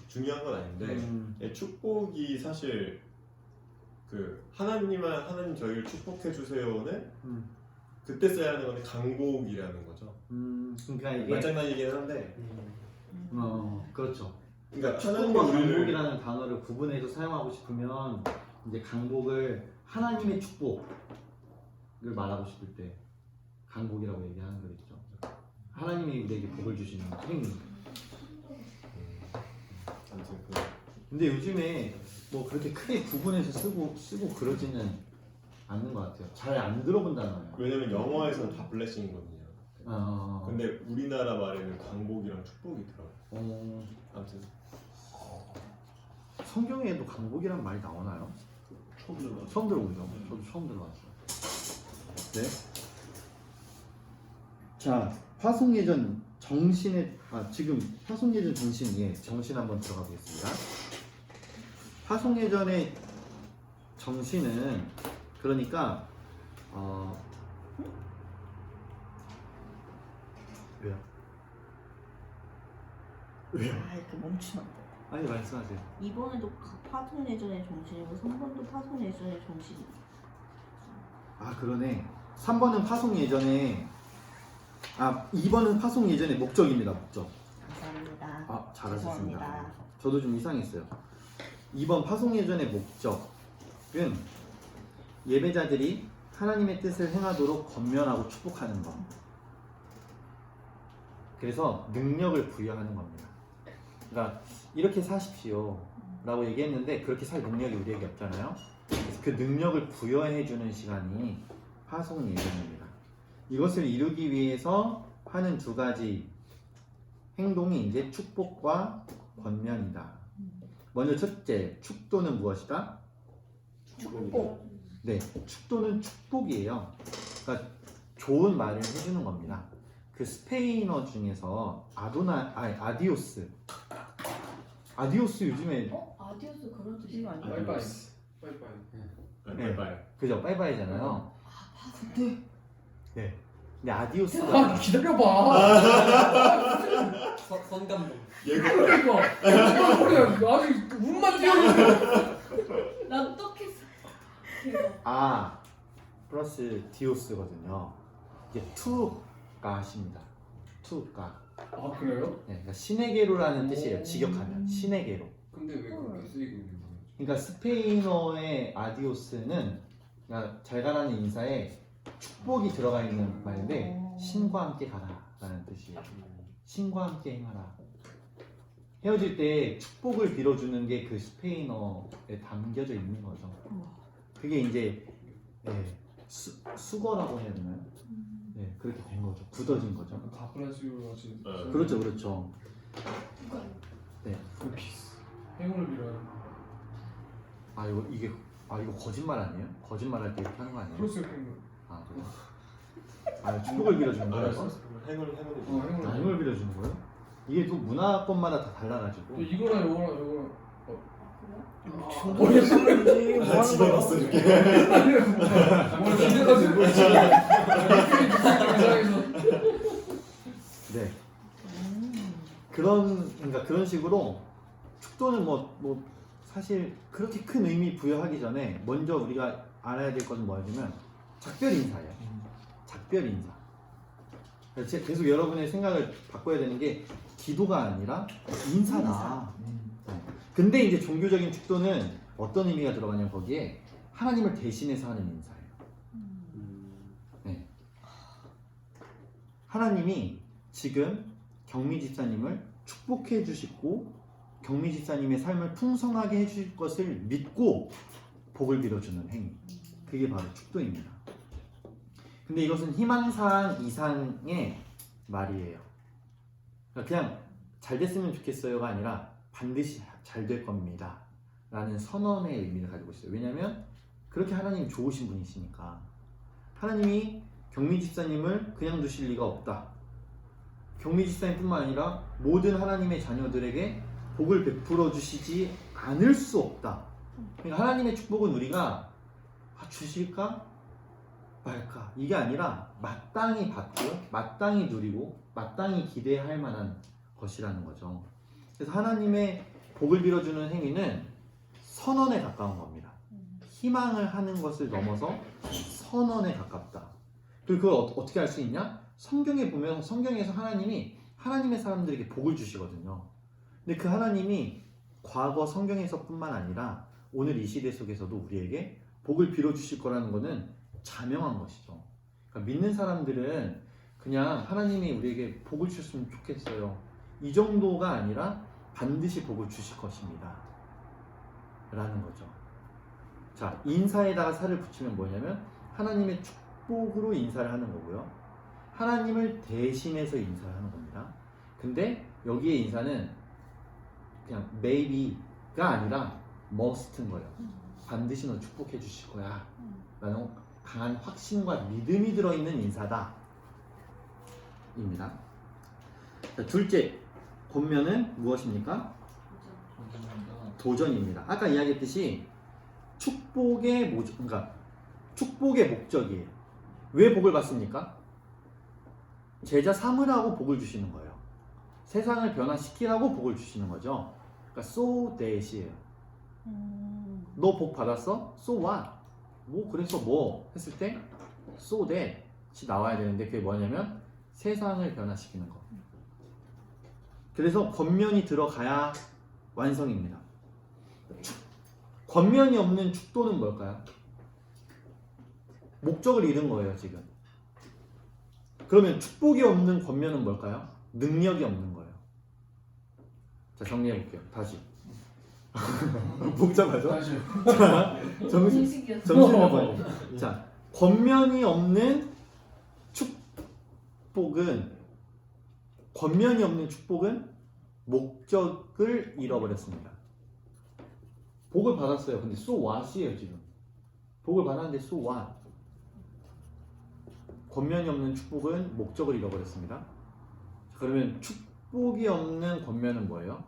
중요한 건 아닌데 축복이 사실 그 하나님 저희를 축복해 주세요는 그때 써야 하는 건 강복이라는 거죠. 그러니까 이게 말장난이긴 한데. 그렇죠. 그러니까 축복과 하나님이 우리를 강복이라는 단어를 구분해서 사용하고 싶으면 이제 강복을 하나님의 축복을 말하고 싶을 때 강복이라고 얘기하는 거겠죠. 하나님이 우리에게 복을 주시는 행위. 아무튼 근데 요즘에 뭐 그렇게 크게 구분해서 쓰고 그러지는 않는 것 같아요. 잘 안 들어본 단어예요. 왜냐면 영어에서는 다 블레싱이거든요. 근데 우리나라 말에는 강복이랑 축복이 있더라고요. 아무튼 성경에도 강복이란 말이 나오나요? 처음 들어보죠. 저도 처음 들어봤어요. 네. 자, 파송예전 정신의 지금 파송예전 정신이에 정신 한번 들어가 보겠습니다. 파송예전의 정신은 그러니까 왜요? 왜요? 아 이렇게 멈추면 안 돼. 아니 말씀하세요. 2번에도 파송 예전의 정신이고 3번도 파송 예전의 정신이. 아 그러네. 3번은 파송 예전에 2번은 파송 예전의 목적입니다. 목적. 감사합니다. 아 잘하셨습니다. 죄송합니다. 저도 좀 이상했어요. 2번 파송 예전의 목적은 예배자들이 하나님의 뜻을 행하도록 권면하고 축복하는 것. 그래서 능력을 부여하는 겁니다. 그러니까 이렇게 사십시오 라고 얘기했는데 그렇게 살 능력이 우리에게 없잖아요. 그래서 그 능력을 부여해주는 시간이 파송 예전입니다. 이것을 이루기 위해서 하는 두 가지 행동이 이제 축복과 권면이다. 먼저 첫째, 축도는 무엇이다? 축복. 네, 축도는 축복이에요. 그러니까 좋은 말을 해주는 겁니다. 그 스페인어 중에서 아디오스 요즘에 아디오스 그런 뜻이 이거 아니에요? 바이바이. 바이바이. 네. 바이바이. 그죠? 빠이빠이잖아요. 네. 네. 근데 아디오스가 기다려봐. 선감동. 그러니까 아직 운만 띄우는. 난 똑했어. 아 플러스 디오스거든요. 이게 투가 하십니다. 투가. 아 그래요? 네, 그러니까 신에게로라는 뜻이에요. 직역하면 신에게로. 근데 왜 그렇게 쓰이고 있는 거예요? 그러니까 스페인어의 아디오스는 그러니까 잘 가라는 인사에 축복이 들어가 있는 말인데 신과 함께 가라라는 뜻이에요. 신과 함께 행하라. 헤어질 때 축복을 빌어주는 게 그 스페인어에 담겨져 있는 거죠. 그게 이제 수거라고 해야 되나요? 네, 그렇게 된 거죠. 굳어진 거죠. 다 브라질로 같이. 그렇죠, 그렇죠. 네. 피스. 행운을 빌어요. 이거 거짓말 아니에요? 거짓말할 때 이렇게 하는 거 아니에요? 크로스 행운. 그래요? 축복을 빌어주는 거예요? 행운을 행운을. 행운을 빌어주는 거예요? 이게 또 문화권마다 다 달라가지고. 또 이거랑 요거랑 중독이 있는지 뭐 하는 집어넣었어 거야? 이렇게. 뭘 기대가지고 뭘 이상해서. 네. 그러니까 그런 식으로 축도는 뭐 사실 그렇게 큰 의미 부여하기 전에 먼저 우리가 알아야 될 것은 뭐냐면 작별 인사예요. 작별 인사. 그래서 계속 여러분의 생각을 바꿔야 되는 게 기도가 아니라 인사다. 네. 근데 이제 종교적인 축도는 어떤 의미가 들어가냐면 거기에 하나님을 대신해서 하는 인사예요. 네. 하나님이 지금 경미 집사님을 축복해 주시고 경미 집사님의 삶을 풍성하게 해주실 것을 믿고 복을 빌어주는 행위. 그게 바로 축도입니다. 근데 이것은 희망사항 이상의 말이에요. 그러니까 그냥 잘 됐으면 좋겠어요가 아니라 반드시 잘 될 겁니다 라는 선언의 의미를 가지고 있어요. 왜냐하면 그렇게 하나님이 좋으신 분이시니까. 하나님이 경미 집사님을 그냥 두실 리가 없다. 경미 집사님뿐만 아니라 모든 하나님의 자녀들에게 복을 베풀어 주시지 않을 수 없다. 그러니까 하나님의 축복은 우리가 주실까 말까 이게 아니라 마땅히 받고 마땅히 누리고 마땅히 기대할 만한 것이라는 거죠. 그래서 하나님의 복을 빌어주는 행위는 선언에 가까운 겁니다. 희망을 하는 것을 넘어서 선언에 가깝다. 그리고 그걸 어떻게 알 수 있냐? 성경에 보면 성경에서 하나님이 하나님의 사람들에게 복을 주시거든요. 근데 그 하나님이 과거 성경에서뿐만 아니라 오늘 이 시대 속에서도 우리에게 복을 빌어주실 거라는 것은 자명한 것이죠. 그러니까 믿는 사람들은 그냥 하나님이 우리에게 복을 주셨으면 좋겠어요. 이 정도가 아니라 반드시 복을 주실 것입니다. 라는 거죠. 자, 인사에다가 살을 붙이면 뭐냐면 하나님의 축복으로 인사를 하는 거고요. 하나님을 대신해서 인사를 하는 겁니다. 근데 여기에 인사는 그냥 maybe가 아니라 must인 거예요. 반드시 너 축복해 주실 거야 라는 강한 확신과 믿음이 들어있는 인사다 입니다. 자, 둘째, 권면은 무엇입니까? 도전입니다. 아까 이야기했듯이 축복의 그러니까 축복의 목적이에요. 왜 복을 받습니까? 제자 삼으라고 복을 주시는 거예요. 세상을 변화시키라고 복을 주시는 거죠. 그러니까 so that이에요. 너 복 받았어? So what? 뭐 그래서 뭐 했을 때 so that이 나와야 되는데 그게 뭐냐면 세상을 변화시키는 거. 그래서 권면이 들어가야 완성입니다. 권면이 없는 축도는 뭘까요? 목적을 잃은 거예요 지금. 그러면 축복이 없는 권면은 뭘까요? 능력이 없는 거예요. 자, 정리해 볼게요. 다시. 복잡하죠? 다시. 자, 정신을 봐요. 자, 권면이 없는 축복은 목적을 잃어버렸습니다. 복을 받았어요. 근데 so what이에요 지금. 복을 받았는데 so what? 권면이 없는 축복은 목적을 잃어버렸습니다. 자, 그러면 축복이 없는 권면은 뭐예요?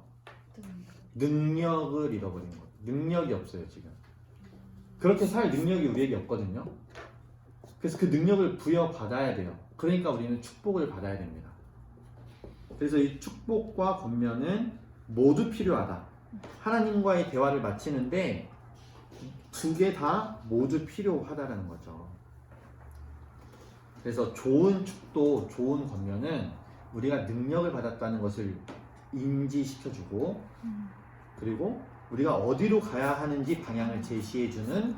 능력을 잃어버린 거예요. 능력이 없어요 지금. 그렇게 살 능력이 우리에게 없거든요. 그래서 그 능력을 부여받아야 돼요. 그러니까 우리는 축복을 받아야 됩니다. 그래서 이 축복과 권면은 모두 필요하다. 하나님과의 대화를 마치는데 두 개 다 모두 필요하다라는 거죠. 그래서 좋은 축도, 좋은 권면은 우리가 능력을 받았다는 것을 인지시켜주고 그리고 우리가 어디로 가야 하는지 방향을 제시해주는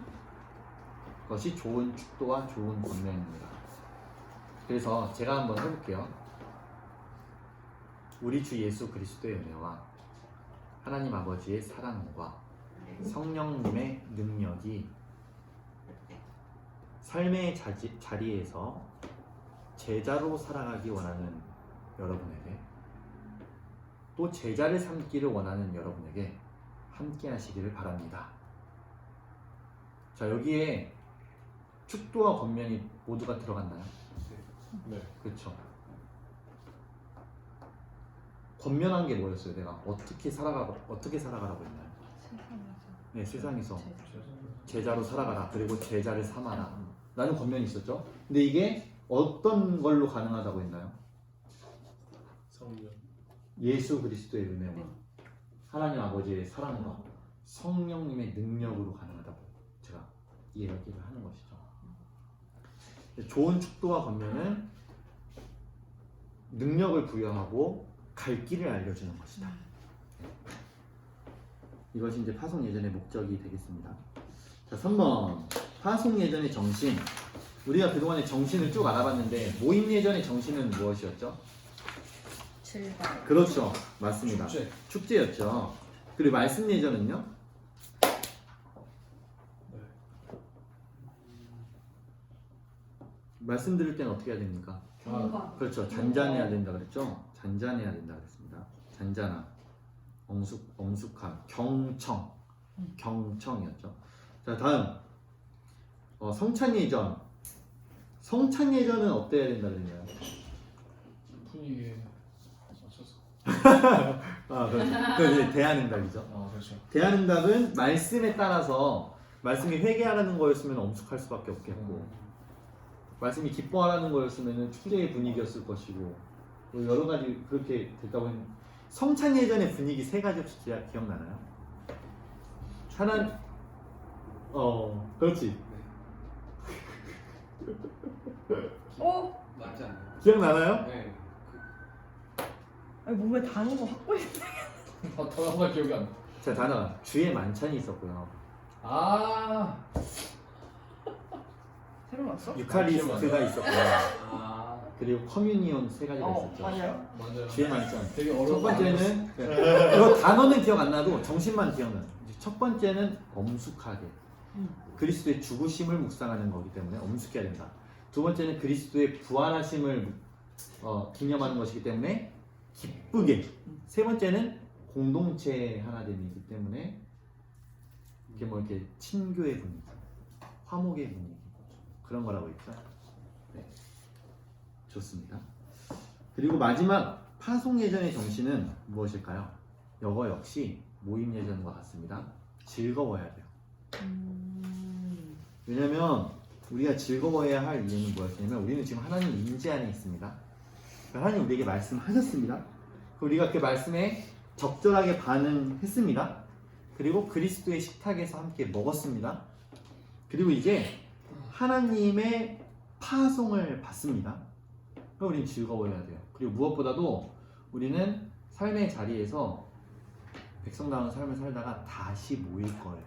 것이 좋은 축도와 좋은 권면입니다. 그래서 제가 한번 해볼게요. 우리 주 예수 그리스도의 은혜와 하나님 아버지의 사랑과 성령님의 능력이 삶의 자리에서 제자로 살아가기 원하는 여러분에게 또 제자를 삼기를 원하는 여러분에게 함께 하시기를 바랍니다. 자, 여기에 축도와 권면이 모두가 들어갔나요? 네. 그렇죠. 권면한 게 뭐였어요? 내가 어떻게 살아가라고 했나요? 네, 세상에서 제자로 살아가라. 그리고 제자를 삼아라. 라는 권면이 있었죠. 근데 이게 어떤 걸로 가능하다고 했나요? 성령. 예수 그리스도의 은혜와 하나님 아버지의 사랑과 성령님의 능력으로 가능하다고 제가 이야기를 하는 것이죠. 좋은 축도와 권면은 능력을 부여하고 갈 길을 알려주는 것이다. 이것이 이제 파송 예전의 목적이 되겠습니다. 자, 3번 파송 예전의 정신. 우리가 그동안에 정신을 쭉 알아봤는데 모임 예전의 정신은 무엇이었죠? 즐거움. 그렇죠. 맞습니다. 축제였죠. 그리고 말씀 예전은요? 말씀 들을 때는 어떻게 해야 됩니까? 경건. 그렇죠. 잔잔해야 된다 그랬죠. 잔잔해야 된다 그랬습니다. 잔잔함, 엄숙함, 경청이었죠. 자, 다음 성찬 예전. 성찬 예전은 어때야 된다 그랬나요? 분위기에 맞춰서. 아, 그렇죠. 이제 대안응답이죠. 그렇죠. 대안응답은 말씀에 따라서 말씀이 회개하라는 거였으면 엄숙할 수밖에 없겠고 말씀이 기뻐하라는 거였으면 축제의 분위기였을 것이고 뭐 여러 가지 그렇게 됐다고 했는데 성찬 예전의 분위기 세 가지 혹시 기억나나요? 하나, 그렇지. 맞지 않나요? 기억나나요? 네. 아니, 몸에 단어가 확 있어. 단어가 기억이 안 나. 자, 단어 주의 만찬이 있었고요. 새로 났어? 유카리스트가 있었고요. 아. 그리고 커뮤니온 세 가지가 있었죠. 맞아요. 맞아요. 주의 만찬. 되게 첫 어려운 번째는 이거 단어는 기억 안 나도 정신만 기억나. 첫 번째는 엄숙하게 그리스도의 죽으심을 묵상하는 거기 때문에 엄숙해야 된다. 두 번째는 그리스도의 부활하심을 기념하는 것이기 때문에 기쁘게. 세 번째는 공동체 하나됨이기 때문에 이게 뭐 이렇게 친교의 분위기, 화목의 분위기 그런 거라고 했죠. 네, 좋습니다. 그리고 마지막 파송 예전의 정신은 무엇일까요? 이거 역시 모임 예전과 같습니다. 즐거워야 돼요. 왜냐면 우리가 즐거워야 할 이유는 무엇이냐면 우리는 지금 하나님 임재 안에 있습니다. 하나님 우리에게 말씀하셨습니다. 우리가 그 말씀에 적절하게 반응했습니다. 그리고 그리스도의 식탁에서 함께 먹었습니다. 그리고 이제 하나님의 파송을 받습니다. 그럼 우리는 즐거워야 돼요. 그리고 무엇보다도 우리는 삶의 자리에서 백성다운 삶을 살다가 다시 모일 거예요.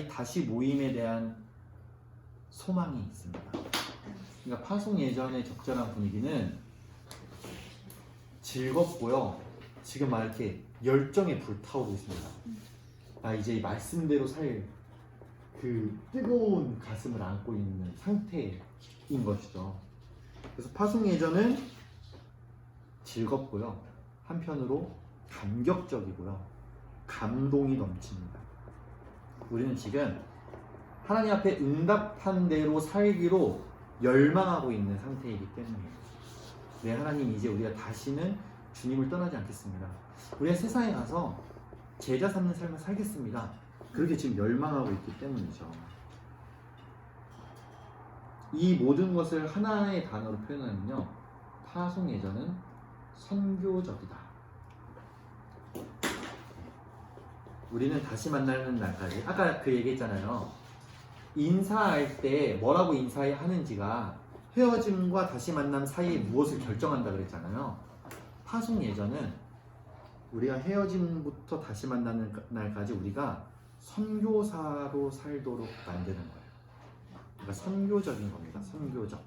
다시 모임에 대한 소망이 있습니다. 그러니까 파송 예전의 적절한 분위기는 즐겁고요. 지금 막 이렇게 열정에 불타오르고 있습니다. 나 이제 이 말씀대로 살 그 뜨거운 가슴을 안고 있는 상태인 것이죠. 그래서 파송 예전은 즐겁고요. 한편으로 감격적이고요. 감동이 넘칩니다. 우리는 지금 하나님 앞에 응답한 대로 살기로 열망하고 있는 상태이기 때문이에요. 네, 하나님 이제 우리가 다시는 주님을 떠나지 않겠습니다. 우리가 세상에 가서 제자 삼는 삶을 살겠습니다. 그렇게 지금 열망하고 있기 때문이죠. 이 모든 것을 하나의 단어로 표현하면요, 파송 예전은 선교적이다. 우리는 다시 만나는 날까지, 아까 그 얘기했잖아요. 인사할 때 뭐라고 인사하는지가 헤어짐과 다시 만남 사이에 무엇을 결정한다 그랬잖아요. 파송 예전은 우리가 헤어짐부터 다시 만나는 날까지 우리가 선교사로 살도록 만드는 거예요. 그러니까 선교적인 겁니다. 선교적.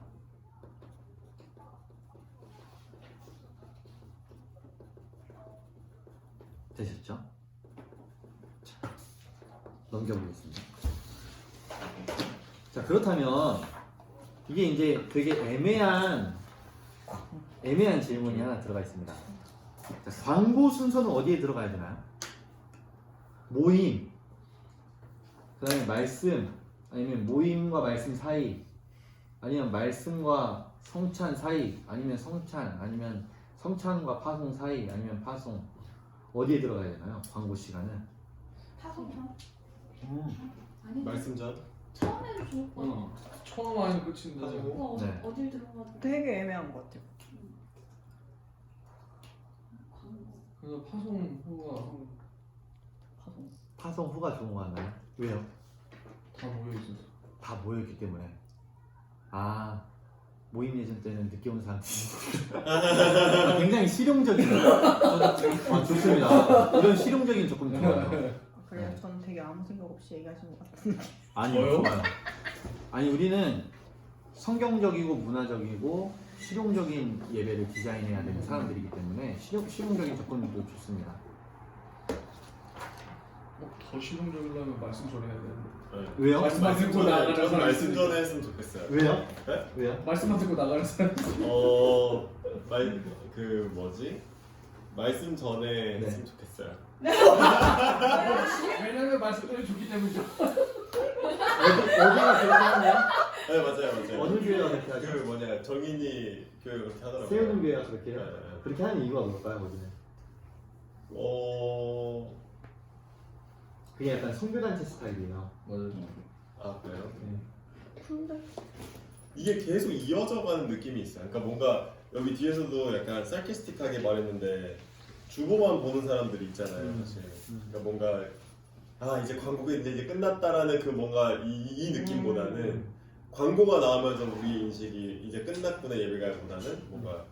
되셨죠? 자, 넘겨보겠습니다. 자, 그렇다면 이게 이제 되게 애매한 질문이 하나 들어가 있습니다. 자, 광고 순서는 어디에 들어가야 되나요? 모임, 그 다음에 말씀, 아니면 모임과 말씀 사이, 아니면 말씀과 성찬 사이, 아니면 성찬, 아니면 성찬과 파송 사이, 아니면 파송. 어디에 들어가야 되나요? 광고 시간은? 파송 전? 아니 말씀 전? 처음에는 좋을 것 같아. 처음 하면 끝인데. 파송? 네. 어딜 들어가도 되게 애매한 것 같아요. 광고. 그래서 파송 후가 파송 후가 좋은 거 같나요? 왜요? 다 모여 있어서. 다 모여있기 때문에. 아, 모임 예전 때는 늦게 온 사람. 굉장히 실용적인. 좋습니다. 이런 실용적인 조건 좋아요. 그래요. 저는 되게 아무 생각 없이 얘기하신 것 같은데. 아니요, 좋아요. 아니, 우리는 성경적이고 문화적이고 실용적인 예배를 디자인해야 되는 사람들이기 때문에 실용적인 조건도 좋습니다. 더 실용적이려면 말씀 전에 해야 되는데. 네. 왜요? 말씀만 듣고 나가는 저는 사람 말씀 있으니까. 전에 했으면 좋겠어요. 왜요? 네? 왜요? 말씀만 듣고 나가는 사람. 그 뭐지? 말씀 전에 네. 했으면 좋겠어요. 왜냐면 말씀 전에 좋기 때문이죠. 어디가 그렇게 하나요? 네 맞아요. 어느 교회가 그렇게 하죠? 그 뭐냐 정인이 교회 그렇게 하더라고요. 세우는 교회가 그렇게 해요? 네. 그렇게 하는 이유가 뭘까요, 거기는? 그게 약간 선교단체 스타일이에요. 맞아요. 아 그래요? 근데 이게 계속 이어져가는 느낌이 있어요. 그러니까 뭔가 여기 뒤에서도 약간 sarcastic하게 말했는데 주보만 보는 사람들이 있잖아요, 사실. 그러니까 뭔가 아 이제 광고가 이제 끝났다라는 그 뭔가 이 느낌보다는 광고가 나오면서 우리 인식이 이제 끝났구나 예배가보다는 뭔가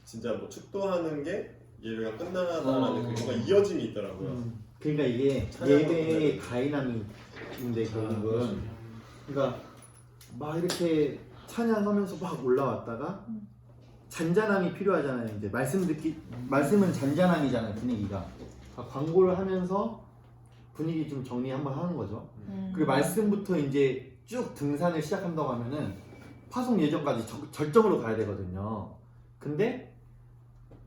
진짜 뭐 축도하는 게 예배가 끝나다라는 그 뭔가 이어짐이 있더라고요. 그러니까 이게 예배의 다이나믹인데 결국은 그러니까 막 이렇게 찬양하면서 막 올라왔다가 잔잔함이 필요하잖아요. 이제 말씀은 잔잔함이잖아요, 분위기가. 그러니까 광고를 하면서 분위기 좀 정리 한번 하는 거죠. 그리고 말씀부터 이제 쭉 등산을 시작한다고 하면은 파송 예전까지 절정으로 가야 되거든요. 근데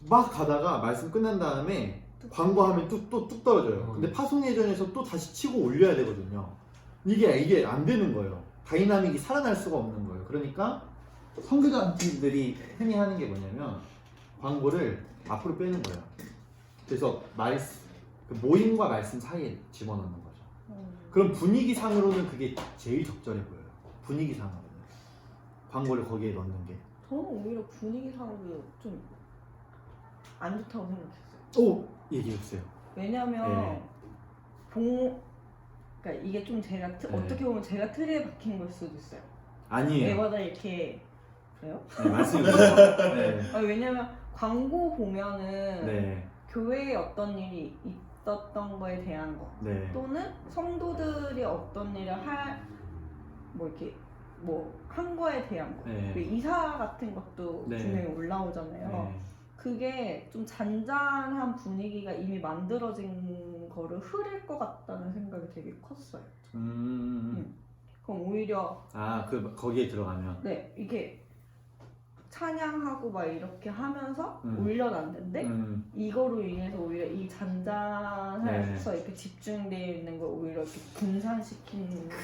막 가다가 말씀 끝난 다음에 광고하면 뚝 떨어져요. 근데 파송 예전에서 또 다시 치고 올려야 되거든요. 이게 안 되는 거예요. 다이나믹이 살아날 수가 없는 거예요. 그러니까 선교자들이 흔히 하는 게 뭐냐면 광고를 앞으로 빼는 거예요. 그래서 그 모임과 말씀 사이에 집어넣는 거죠. 그럼 분위기상으로는 그게 제일 적절해 보여요. 분위기상으로는 광고를 거기에 넣는 게. 저는 오히려 분위기상으로 좀 안 좋다고 생각했어요. 오, 얘기해주세요. 왜냐면 네. 그러니까 이게 좀 제가 네. 어떻게 보면 제가 틀에 박힌 걸 수도 있어요. 아니에요. 매마다 이렇게 그래요? 네, 말씀해주세요. 네. 왜냐면 광고 보면은 네. 교회에 어떤 일이 있었던 거에 대한 거 네. 또는 성도들이 어떤 일을 뭐 이렇게 뭐 한 거에 대한 거 네. 그리고 이사 같은 것도 네. 분명히 올라오잖아요. 네. 그게 좀 잔잔한 분위기가 이미 만들어진 거를 흐릴 것 같다는 생각이 되게 컸어요. 그럼 오히려 거기에 들어가면. 네 이게 찬양하고 막 이렇게 하면서 음. 올려놨는데 이거로 인해서 오히려 이 잔잔해서 이렇게 집중되어 있는 걸 오히려 이렇게 분산시키는 게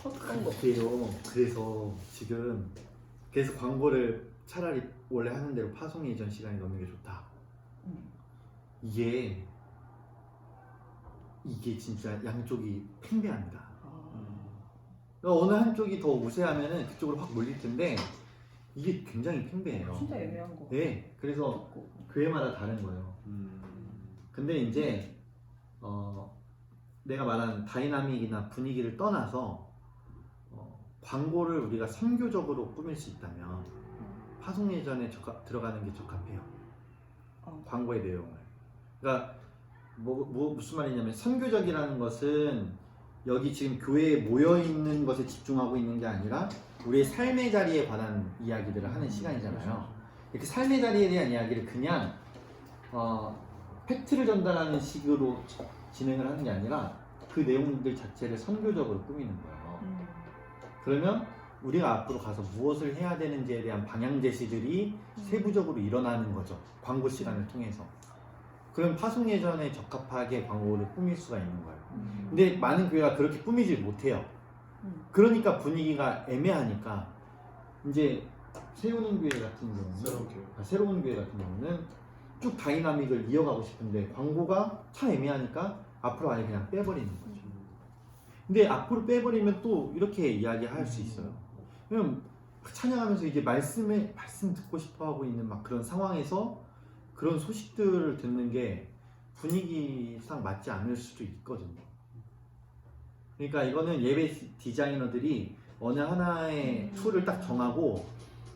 컸던 거. 그래요. 그래서 지금 그래서 광고를 차라리 원래 하는 대로 파송 예전 시간에 넣는 게 좋다. 이게 진짜 양쪽이 팽배합니다. 그러니까 어느 한쪽이 더 우세하면은 그쪽으로 확 몰릴 텐데 이게 굉장히 팽배해요. 진짜 애매한 거. 네, 그래서 교회마다 다른 거예요. 근데 이제 내가 말한 다이나믹이나 분위기를 떠나서 광고를 우리가 선교적으로 꾸밀 수 있다면 파송 예전에 들어가는 게 적합해요. 광고의 내용을. 그러니까 무슨 말이냐면 선교적이라는 것은 여기 지금 교회에 모여 있는 것에 집중하고 있는 게 아니라 우리의 삶의 자리에 관한 이야기들을 하는 시간이잖아요. 이렇게 삶의 자리에 대한 이야기를 그냥 팩트를 전달하는 식으로 진행을 하는 게 아니라 그 내용들 자체를 선교적으로 꾸미는 거예요. 그러면 우리가 앞으로 가서 무엇을 해야 되는지에 대한 방향 제시들이 세부적으로 일어나는 거죠. 광고 시간을 통해서. 그럼 파송 예전에 적합하게 광고를 꾸밀 수가 있는 거예요. 근데 많은 교회가 그렇게 꾸미질 못해요. 그러니까 분위기가 애매하니까 이제 세우는 교회 같은 경우는 새로운 교회 같은 경우는 쭉 다이나믹을 이어가고 싶은데 광고가 참 애매하니까 앞으로 아예 그냥 빼버리는 거죠. 근데 앞으로 빼버리면 또 이렇게 이야기할 수 있어요. 왜냐면 찬양하면서 이제 말씀 듣고 싶어 하고 있는 막 그런 상황에서 그런 소식들을 듣는 게 분위기상 맞지 않을 수도 있거든요. 그러니까 이거는 예배 디자이너들이 어느 하나의 툴을 딱 정하고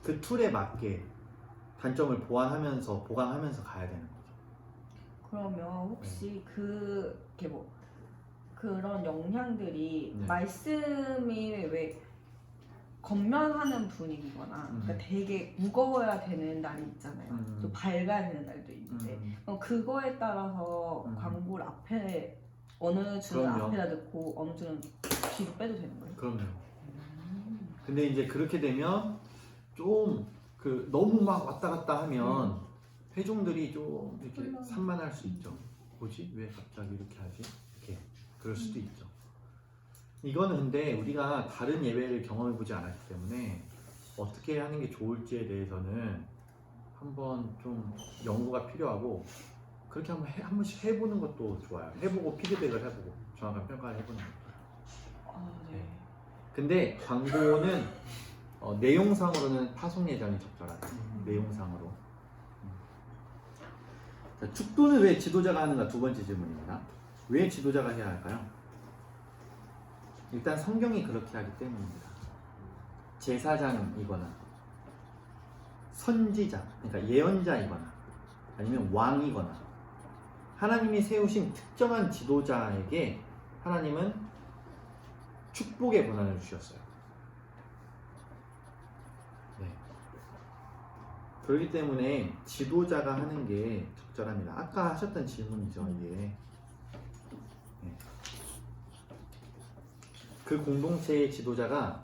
그 툴에 맞게 단점을 보완하면서 보강하면서 가야 되는 거죠. 그러면 혹시 그런 영향들이 말씀이 왜 건면하는 분위기거나 그러니까 되게 무거워야 되는 날이 있잖아요. 또 밝아야 되는 날도 있는데 그럼 그거에 따라서 광고를 앞에 어느 주는 그럼요. 앞에다 넣고 어느 주는 뒤로 빼도 되는 거예요? 그럼요. 근데 이제 그렇게 되면 좀 너무 막 왔다 갔다 하면 회종들이 좀 이렇게 산만할 수 있죠. 뭐지? 왜 갑자기 이렇게 하지? 이렇게 그럴 수도 있죠. 이거는 근데 우리가 다른 예배를 경험해보지 않았기 때문에 어떻게 하는 게 좋을지에 대해서는 한번 좀 연구가 필요하고 그렇게 한 번씩 해보는 것도 좋아요. 해보고 피드백을 해보고 정확한 평가를 해보는 것도. 네. 근데 광고는 내용상으로는 파송 예전이 적절하다. 내용상으로. 자, 축도는 왜 지도자가 하는가? 두 번째 질문입니다. 왜 지도자가 해야 할까요? 일단 성경이 그렇게 하기 때문입니다. 제사장이거나 선지자, 그러니까 예언자이거나 아니면 왕이거나 하나님이 세우신 특정한 지도자에게 하나님은 축복의 권한을 주셨어요. 네. 그렇기 때문에 지도자가 하는 게 적절합니다. 아까 하셨던 질문이죠, 이게. 네. 그 공동체의 지도자가